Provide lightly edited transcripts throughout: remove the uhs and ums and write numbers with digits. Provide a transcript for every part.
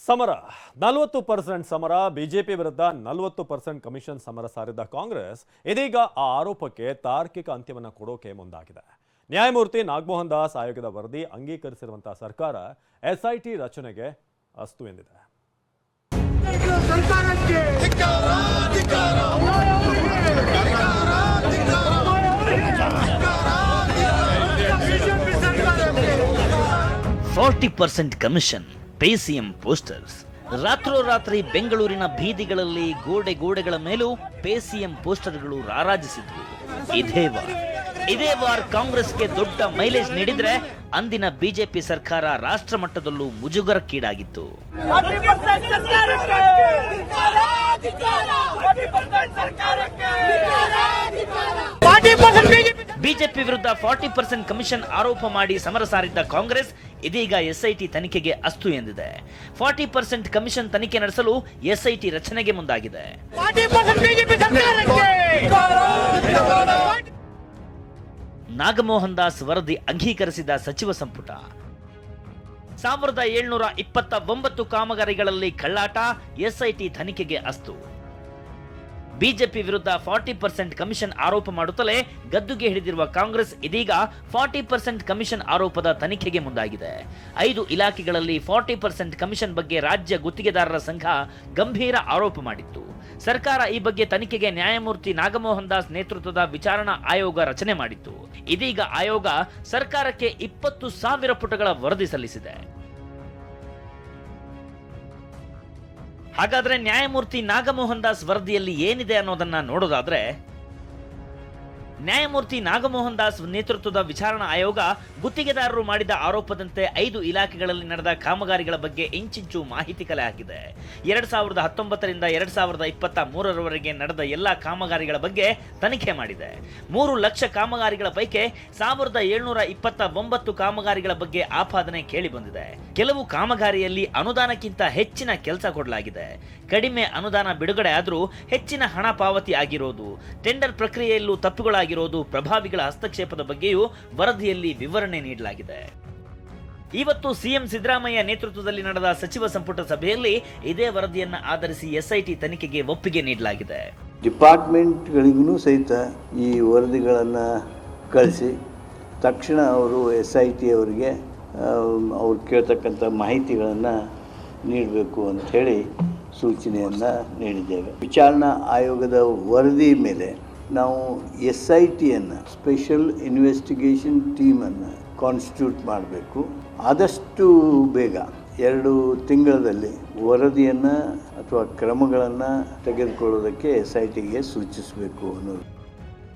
ಸಮರ 40% ಸಮರ ಬಿಜೆಪಿ ವಿರುದ್ಧ 40% ಕಮಿಷನ್ ಸಮರ ಸಾರಿದ ಕಾಂಗ್ರೆಸ್ ಇದೀಗ ಆ ಆರೋಪಕ್ಕೆ ತಾರ್ಕಿಕ ಅಂತ್ಯವನ್ನು ಕೊಡೋಕೆ ಮುಂದಾಗಿದೆ. ನ್ಯಾಯಮೂರ್ತಿ ನಾಗಮೋಹನ್ ದಾಸ್ ಆಯೋಗದ ವರದಿ ಅಂಗೀಕರಿಸಿರುವಂತಹ ಸರ್ಕಾರ ಎಸ್ಐಟಿ ರಚನೆಗೆ ಅಸ್ತು ಎಂದಿದೆ. Commission pay CM posters. ರಾತ್ರೋರಾತ್ರಿ ಬೆಂಗಳೂರಿನ ಬೀದಿಗಳಲ್ಲಿ ಗೋಡೆಗಳ ಮೇಲೂ ಪೇ ಸಿಎಂ ಪೋಸ್ಟರ್ಗಳು ರಾರಾಜಿಸಿದ್ವು. ಇದೇ ವಾರ ಕಾಂಗ್ರೆಸ್ಗೆ ದೊಡ್ಡ ಮೈಲೇಜ್ ನೀಡಿದ್ರೆ ಅಂದಿನ ಬಿಜೆಪಿ ಸರ್ಕಾರ ರಾಷ್ಟ್ರ ಮಟ್ಟದಲ್ಲೂ ಮುಜುಗರಕ್ಕೀಡಾಗಿತ್ತು. ಬಿಜೆಪಿ ವಿರುದ್ಧ 40% ಕಮಿಷನ್ ಆರೋಪ ಮಾಡಿ ಸಮರ ಸಾರಿದ್ದ ಕಾಂಗ್ರೆಸ್ ಇದೀಗ ಎಸ್ಐಟಿ ತನಿಖೆಗೆ ಅಸ್ತು ಎಂದಿದೆ. 40% ಕಮಿಷನ್ ತನಿಖೆ ನಡೆಸಲು ಎಸ್ಐಟಿ ರಚನೆಗೆ ಮುಂದಾಗಿದೆ. ನಾಗಮೋಹನ್ ದಾಸ್ ವರದಿ ಅಂಗೀಕರಿಸಿದ ಸಚಿವ ಸಂಪುಟ 1729 ಕಾಮಗಾರಿಗಳಲ್ಲಿ ಕಳ್ಳಾಟ, ಎಸ್ಐಟಿ ತನಿಖೆಗೆ ಅಸ್ತು. ಬಿಜೆಪಿ ವಿರುದ್ಧ 40% ಕಮಿಷನ್ ಆರೋಪ ಮಾಡುತ್ತಲೇ ಗದ್ದುಗೆ ಹಿಡಿದಿರುವ ಕಾಂಗ್ರೆಸ್ ಇದೀಗ 40% ಕಮಿಷನ್ ಆರೋಪದ ತನಿಖೆಗೆ ಮುಂದಾಗಿದೆ. 5 ಇಲಾಖೆಗಳಲ್ಲಿ 40% ಕಮಿಷನ್ ಬಗ್ಗೆ ರಾಜ್ಯ ಗುತ್ತಿಗೆದಾರರ ಸಂಘ ಗಂಭೀರ ಆರೋಪ ಮಾಡಿತ್ತು. ಸರ್ಕಾರ ಈ ಬಗ್ಗೆ ತನಿಖೆಗೆ ನ್ಯಾಯಮೂರ್ತಿ ನಾಗಮೋಹನ್ ದಾಸ್ ನೇತೃತ್ವದ ವಿಚಾರಣಾ ಆಯೋಗ ರಚನೆ ಮಾಡಿತ್ತು. ಇದೀಗ ಆಯೋಗ ಸರ್ಕಾರಕ್ಕೆ 20,000 ಪುಟಗಳ ವರದಿ ಸಲ್ಲಿಸಿದೆ. ಹಾಗಾದ್ರೆ ನ್ಯಾಯಮೂರ್ತಿ ನಾಗಮೋಹನ್ ದಾಸ್ ವರದಿಯಲ್ಲಿ ಏನಿದೆ ಅನ್ನೋದನ್ನ ನೋಡೋದಾದ್ರೆ, ನ್ಯಾಯಮೂರ್ತಿ ನಾಗಮೋಹನ್ ದಾಸ್ ನೇತೃತ್ವದ ವಿಚಾರಣಾ ಆಯೋಗ ಗುತ್ತಿಗೆದಾರರು ಮಾಡಿದ ಆರೋಪದಂತೆ 5 ಇಲಾಖೆಗಳಲ್ಲಿ ನಡೆದ ಕಾಮಗಾರಿಗಳ ಬಗ್ಗೆ ಇಂಚಿಂಚು ಮಾಹಿತಿ ಕಲೆ ಹಾಕಿದೆ. 2019ರಿಂದ 2023ರವರೆಗೆ ನಡೆದ ಎಲ್ಲಾ ಕಾಮಗಾರಿಗಳ ಬಗ್ಗೆ ತನಿಖೆ ಮಾಡಿದೆ. 3 ಲಕ್ಷ ಕಾಮಗಾರಿಗಳ ಪೈಕಿ 1729 ಕಾಮಗಾರಿಗಳ ಬಗ್ಗೆ ಆಪಾದನೆ ಕೇಳಿ ಬಂದಿದೆ. ಕೆಲವು ಕಾಮಗಾರಿಯಲ್ಲಿ ಅನುದಾನಕ್ಕಿಂತ ಹೆಚ್ಚಿನ ಕೆಲಸ ಕೊಡಲಾಗಿದೆ. ಕಡಿಮೆ ಅನುದಾನ ಬಿಡುಗಡೆ ಆದರೂ ಹೆಚ್ಚಿನ ಹಣ ಪಾವತಿ ಆಗಿರೋದು, ಟೆಂಡರ್ ಪ್ರಕ್ರಿಯೆಯಲ್ಲೂ ತಪ್ಪುಗಳಾಗಿರೋದು, ಪ್ರಭಾವಿಗಳ ಹಸ್ತಕ್ಷೇಪದ ಬಗ್ಗೆಯೂ ವರದಿಯಲ್ಲಿ ವಿವರಣೆ ನೀಡಲಾಗಿದೆ. ಇವತ್ತು ಸಿಎಂ ಸಿದ್ದರಾಮಯ್ಯ ನೇತೃತ್ವದಲ್ಲಿ ನಡೆದ ಸಚಿವ ಸಂಪುಟ ಸಭೆಯಲ್ಲಿ ಇದೇ ವರದಿಯನ್ನ ಆಧರಿಸಿ ಎಸ್ಐಟಿ ತನಿಖೆಗೆ ಒಪ್ಪಿಗೆ ನೀಡಲಾಗಿದೆ. ಡಿಪಾರ್ಟ್ಮೆಂಟ್ಗಳಿಗೂ ಸಹಿತ ಈ ವರದಿಗಳನ್ನು ಕಳಿಸಿ ತಕ್ಷಣ ಅವರು SIT ಅವರಿಗೆ ಅವ್ರು ಕೇಳ್ತಕ್ಕಂಥ ಮಾಹಿತಿಗಳನ್ನು ನೀಡಬೇಕು ಅಂಥೇಳಿ ಸೂಚನೆಯನ್ನು ನೀಡಿದ್ದೇವೆ. ವಿಚಾರಣಾ ಆಯೋಗದ ವರದಿ ಮೇಲೆ ನಾವು SITಯನ್ನು ಸ್ಪೆಷಲ್ ಇನ್ವೆಸ್ಟಿಗೇಷನ್ ಟೀಮನ್ನು ಕಾನ್ಸ್ಟಿಟ್ಯೂಟ್ ಮಾಡಬೇಕು. ಆದಷ್ಟು ಬೇಗ 2 ತಿಂಗಳಲ್ಲಿ ವರದಿಯನ್ನು ಅಥವಾ ಕ್ರಮಗಳನ್ನು ತೆಗೆದುಕೊಳ್ಳೋದಕ್ಕೆ SITಗೆ ಸೂಚಿಸಬೇಕು ಅನ್ನೋದು.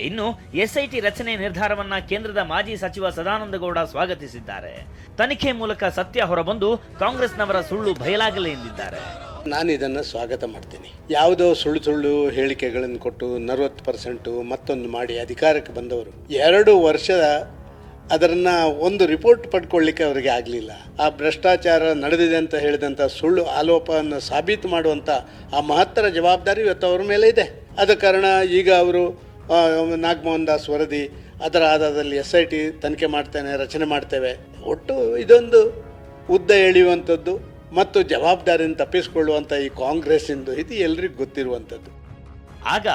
ಇನ್ನು ಎಸ್ಐಟಿ ರಚನೆ ನಿರ್ಧಾರವನ್ನ ಕೇಂದ್ರದ ಮಾಜಿ ಸಚಿವ ಸದಾನಂದ ಗೌಡ ಸ್ವಾಗತಿಸಿದ್ದಾರೆ. ತನಿಖೆ ಮೂಲಕ ಸತ್ಯ ಹೊರಬಂದು ಕಾಂಗ್ರೆಸ್ನವರ ಸುಳ್ಳು ಬಯಲಾಗಲಿ ಎಂದಿದ್ದಾರೆ. ನಾನು ಇದನ್ನು ಸ್ವಾಗತ ಮಾಡ್ತೀನಿ. ಯಾವುದೋ ಸುಳ್ಳು ಹೇಳಿಕೆಗಳನ್ನು ಕೊಟ್ಟು 40% ಮತ್ತೊಂದು ಮಾಡಿ ಅಧಿಕಾರಕ್ಕೆ ಬಂದವರು 2 ವರ್ಷ ಅದನ್ನು ಒಂದು ರಿಪೋರ್ಟ್ ಪಡ್ಕೊಳ್ಳಿಕ್ಕೆ ಅವರಿಗೆ ಆಗಲಿಲ್ಲ. ಆ ಭ್ರಷ್ಟಾಚಾರ ನಡೆದಿದೆ ಅಂತ ಹೇಳಿದಂಥ ಸುಳ್ಳು ಆರೋಪವನ್ನು ಸಾಬೀತು ಮಾಡುವಂಥ ಆ ಮಹತ್ತರ ಜವಾಬ್ದಾರಿ ಇವತ್ತು ಅವ್ರ ಮೇಲೆ ಇದೆ. ಆದ ಕಾರಣ ಈಗ ಅವರು ನಾಗಮೋಹನ್ ದಾಸ್ ವರದಿ ಅದರ ಆಧಾರದಲ್ಲಿ SIT ತನಿಖೆ ರಚನೆ ಮಾಡ್ತೇವೆ. ಒಟ್ಟು ಇದೊಂದು ಉದ್ದ ಎಳೆಯುವಂಥದ್ದು ಮತ್ತು ಜವಾಬ್ದಾರಿಯನ್ನು ತಪ್ಪಿಸಿಕೊಳ್ಳುವಂಥ ಈ ಕಾಂಗ್ರೆಸ್ಸಿಂದು ಇದು ಎಲ್ರಿಗೂ ಗೊತ್ತಿರುವಂಥದ್ದು. ಆಗ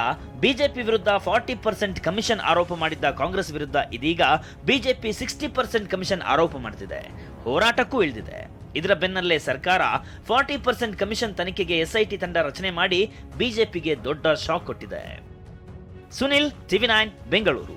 ಬಿಜೆಪಿ ವಿರುದ್ಧ 40% ಕಮಿಷನ್ ಆರೋಪ ಮಾಡಿದ್ದ ಕಾಂಗ್ರೆಸ್ ವಿರುದ್ಧ ಇದೀಗ ಬಿಜೆಪಿ 60% ಕಮಿಷನ್ ಆರೋಪ ಮಾಡ್ತಿದೆ. ಹೋರಾಟಕ್ಕೂ ಇಳಿದಿದೆ. ಇದರ ಬೆನ್ನಲ್ಲೇ ಸರ್ಕಾರ 40% ಕಮಿಷನ್ ತನಿಖೆಗೆ SIT ತಂಡ ರಚನೆ ಮಾಡಿ ಬಿಜೆಪಿಗೆ ದೊಡ್ಡ ಶಾಕ್ ಕೊಟ್ಟಿದೆ. ಸುನಿಲ್, TV9 ಬೆಂಗಳೂರು.